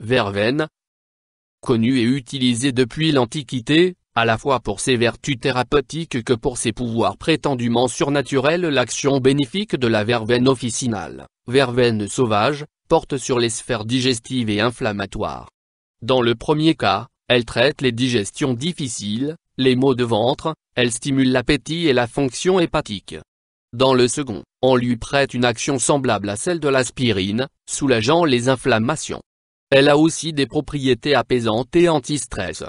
verveine. Connue et utilisée depuis l'Antiquité, à la fois pour ses vertus thérapeutiques que pour ses pouvoirs prétendument surnaturels. L'action bénéfique de la verveine officinale, verveine sauvage, porte sur les sphères digestives et inflammatoires. Dans le premier cas, elle traite les digestions difficiles, les maux de ventre, elle stimule l'appétit et la fonction hépatique. Dans le second, on lui prête une action semblable à celle de l'aspirine, soulageant les inflammations. Elle a aussi des propriétés apaisantes et anti-stress.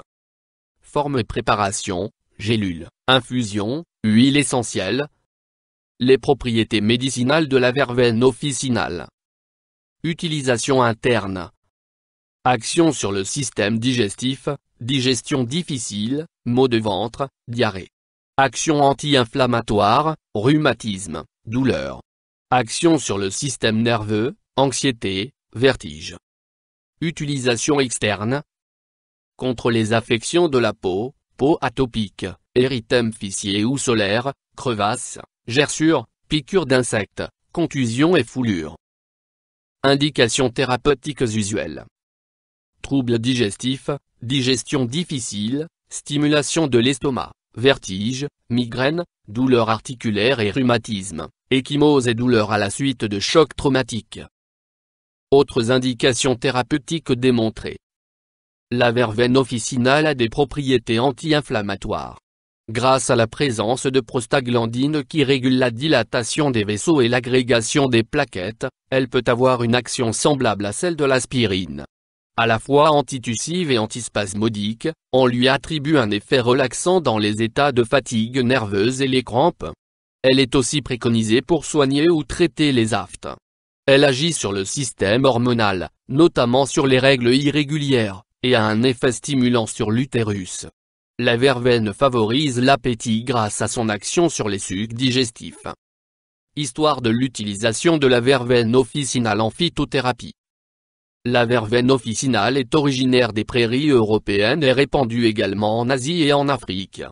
Forme et préparation, gélules, infusion, huile essentielle. Les propriétés médicinales de la verveine officinale. Utilisation interne. Action sur le système digestif, digestion difficile, maux de ventre, diarrhée. Action anti-inflammatoire, rhumatisme, douleur. Action sur le système nerveux, anxiété, vertige. Utilisation externe. Contre les affections de la peau, peau atopique, érythème fissé ou solaire, crevasses, gerçures, piqûres d'insectes, contusions et foulures. Indications thérapeutiques usuelles. Troubles digestifs, digestion difficile, stimulation de l'estomac, vertige, migraine, douleurs articulaires et rhumatisme, ecchymose et douleurs à la suite de chocs traumatiques. Autres indications thérapeutiques démontrées. La verveine officinale a des propriétés anti-inflammatoires. Grâce à la présence de prostaglandines qui régulent la dilatation des vaisseaux et l'agrégation des plaquettes, elle peut avoir une action semblable à celle de l'aspirine. À la fois antitussive et antispasmodique, on lui attribue un effet relaxant dans les états de fatigue nerveuse et les crampes. Elle est aussi préconisée pour soigner ou traiter les aftes. Elle agit sur le système hormonal, notamment sur les règles irrégulières, et a un effet stimulant sur l'utérus. La verveine favorise l'appétit grâce à son action sur les sucs digestifs. Histoire de l'utilisation de la verveine officinale en phytothérapie. La verveine officinale est originaire des prairies européennes et répandue également en Asie et en Afrique.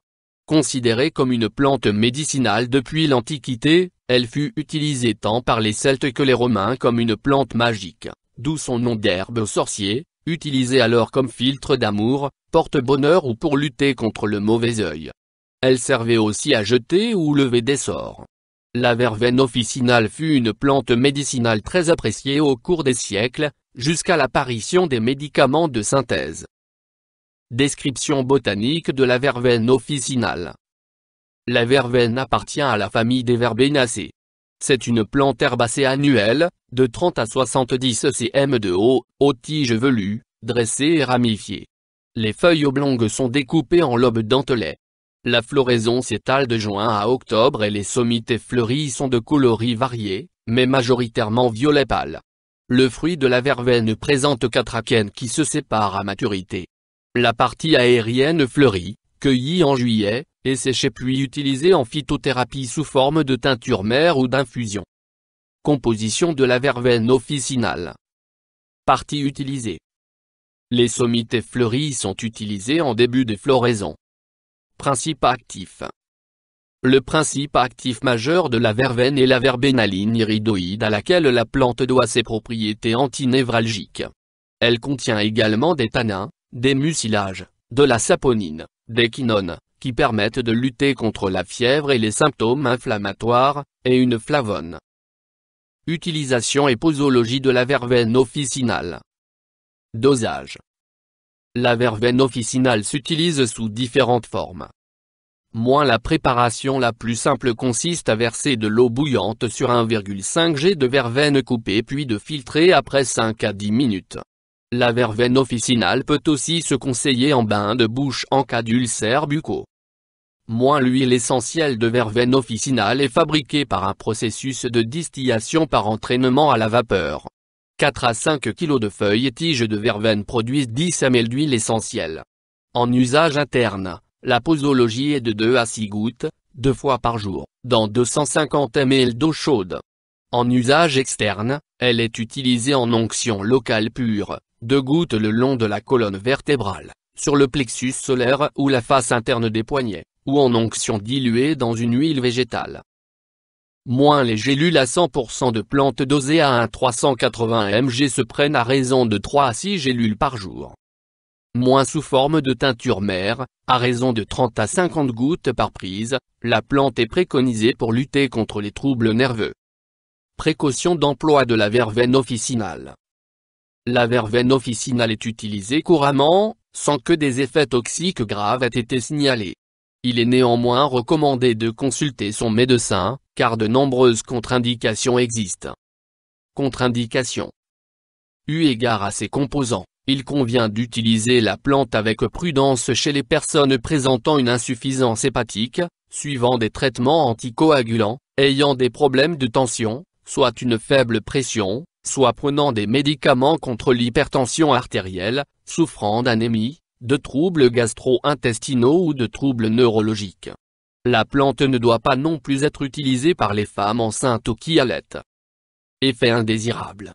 Considérée comme une plante médicinale depuis l'Antiquité, elle fut utilisée tant par les Celtes que les Romains comme une plante magique, d'où son nom d'herbe sorcier, utilisée alors comme filtre d'amour, porte-bonheur ou pour lutter contre le mauvais œil. Elle servait aussi à jeter ou lever des sorts. La verveine officinale fut une plante médicinale très appréciée au cours des siècles, jusqu'à l'apparition des médicaments de synthèse. Description botanique de la verveine officinale. La verveine appartient à la famille des Verbenacées. C'est une plante herbacée annuelle, de 30 à 70 cm de haut, aux tiges velues, dressées et ramifiées. Les feuilles oblongues sont découpées en lobes dentelés. La floraison s'étale de juin à octobre et les sommités fleuries sont de coloris variés, mais majoritairement violet pâle. Le fruit de la verveine présente 4 akènes qui se séparent à maturité. La partie aérienne fleurit, cueillie en juillet, et séchée puis utilisée en phytothérapie sous forme de teinture mère ou d'infusion. Composition de la verveine officinale. Partie utilisée. Les sommités fleuries sont utilisées en début de floraison. Principe actif. Le principe actif majeur de la verveine est la verbénaline iridoïde à laquelle la plante doit ses propriétés antinévralgiques. Elle contient également des tanins, des mucilages, de la saponine, des quinones, qui permettent de lutter contre la fièvre et les symptômes inflammatoires, et une flavone. Utilisation et posologie de la verveine officinale. Dosage. La verveine officinale s'utilise sous différentes formes. La préparation la plus simple consiste à verser de l'eau bouillante sur 1,5 g de verveine coupée puis de filtrer après 5 à 10 minutes. La verveine officinale peut aussi se conseiller en bain de bouche en cas d'ulcères buccaux. L'huile essentielle de verveine officinale est fabriquée par un processus de distillation par entraînement à la vapeur. 4 à 5 kg de feuilles et tiges de verveine produisent 10 ml d'huile essentielle. En usage interne, la posologie est de 2 à 6 gouttes, 2 fois par jour, dans 250 ml d'eau chaude. En usage externe, elle est utilisée en onction locale pure, 2 gouttes le long de la colonne vertébrale, sur le plexus solaire ou la face interne des poignets, ou en onction diluée dans une huile végétale. moins les gélules à 100% de plantes dosées à 1,380 mg se prennent à raison de 3 à 6 gélules par jour. Moins sous forme de teinture mère, à raison de 30 à 50 gouttes par prise, la plante est préconisée pour lutter contre les troubles nerveux. Précaution d'emploi de la verveine officinale. La verveine officinale est utilisée couramment, sans que des effets toxiques graves aient été signalés. Il est néanmoins recommandé de consulter son médecin, car de nombreuses contre-indications existent. Contre-indications. Eu égard à ses composants, il convient d'utiliser la plante avec prudence chez les personnes présentant une insuffisance hépatique, suivant des traitements anticoagulants, ayant des problèmes de tension, soit une faible pression, soit prenant des médicaments contre l'hypertension artérielle, souffrant d'anémie, de troubles gastro-intestinaux ou de troubles neurologiques. La plante ne doit pas non plus être utilisée par les femmes enceintes ou qui allaitent. Effets indésirables.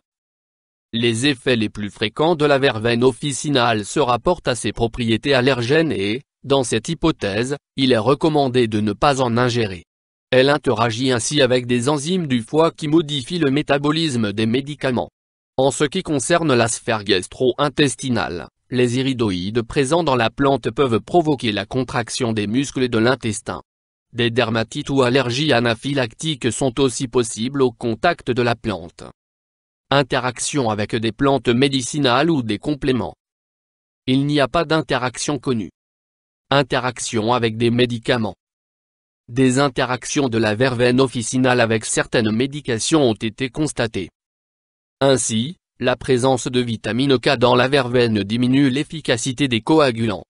Les effets les plus fréquents de la verveine officinale se rapportent à ses propriétés allergènes et, dans cette hypothèse, il est recommandé de ne pas en ingérer. Elle interagit ainsi avec des enzymes du foie qui modifient le métabolisme des médicaments. En ce qui concerne la sphère gastro-intestinale, les iridoïdes présents dans la plante peuvent provoquer la contraction des muscles de l'intestin. Des dermatites ou allergies anaphylactiques sont aussi possibles au contact de la plante. Interaction avec des plantes médicinales ou des compléments. Il n'y a pas d'interaction connue. Interaction avec des médicaments. Des interactions de la verveine officinale avec certaines médications ont été constatées. Ainsi, la présence de vitamine K dans la verveine diminue l'efficacité des coagulants.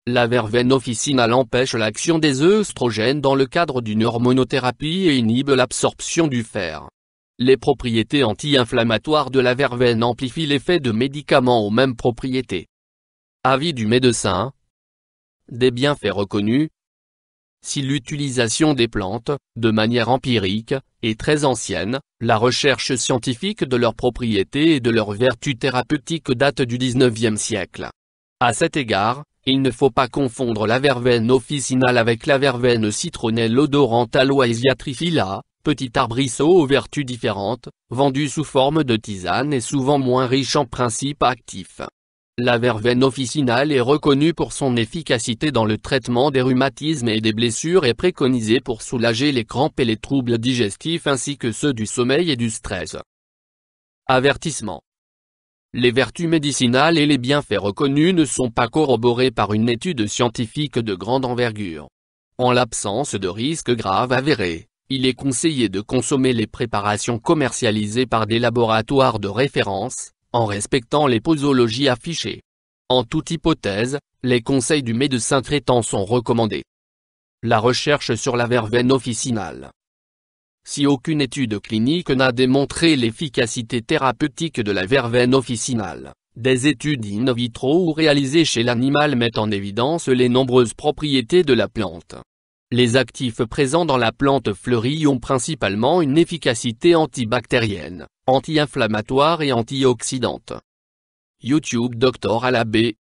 La verveine officinale empêche l'action des œstrogènes dans le cadre d'une hormonothérapie et inhibe l'absorption du fer. Les propriétés anti-inflammatoires de la verveine amplifient l'effet de médicaments aux mêmes propriétés. Avis du médecin. Des bienfaits reconnus. Si l'utilisation des plantes, de manière empirique, est très ancienne, la recherche scientifique de leurs propriétés et de leurs vertus thérapeutiques date du XIXe siècle. À cet égard, il ne faut pas confondre la verveine officinale avec la verveine citronnelle odorante Aloysia triphylla, petit arbrisseau aux vertus différentes, vendu sous forme de tisane et souvent moins riche en principes actifs. La verveine officinale est reconnue pour son efficacité dans le traitement des rhumatismes et des blessures et préconisée pour soulager les crampes et les troubles digestifs ainsi que ceux du sommeil et du stress. Avertissement. Les vertus médicinales et les bienfaits reconnus ne sont pas corroborés par une étude scientifique de grande envergure. En l'absence de risques graves avérés, il est conseillé de consommer les préparations commercialisées par des laboratoires de référence, en respectant les posologies affichées. En toute hypothèse, les conseils du médecin traitant sont recommandés. La recherche sur la verveine officinale. Si aucune étude clinique n'a démontré l'efficacité thérapeutique de la verveine officinale, des études in vitro ou réalisées chez l'animal mettent en évidence les nombreuses propriétés de la plante. Les actifs présents dans la plante fleurie ont principalement une efficacité antibactérienne, anti-inflammatoire et antioxydante. YouTube Dr Alabé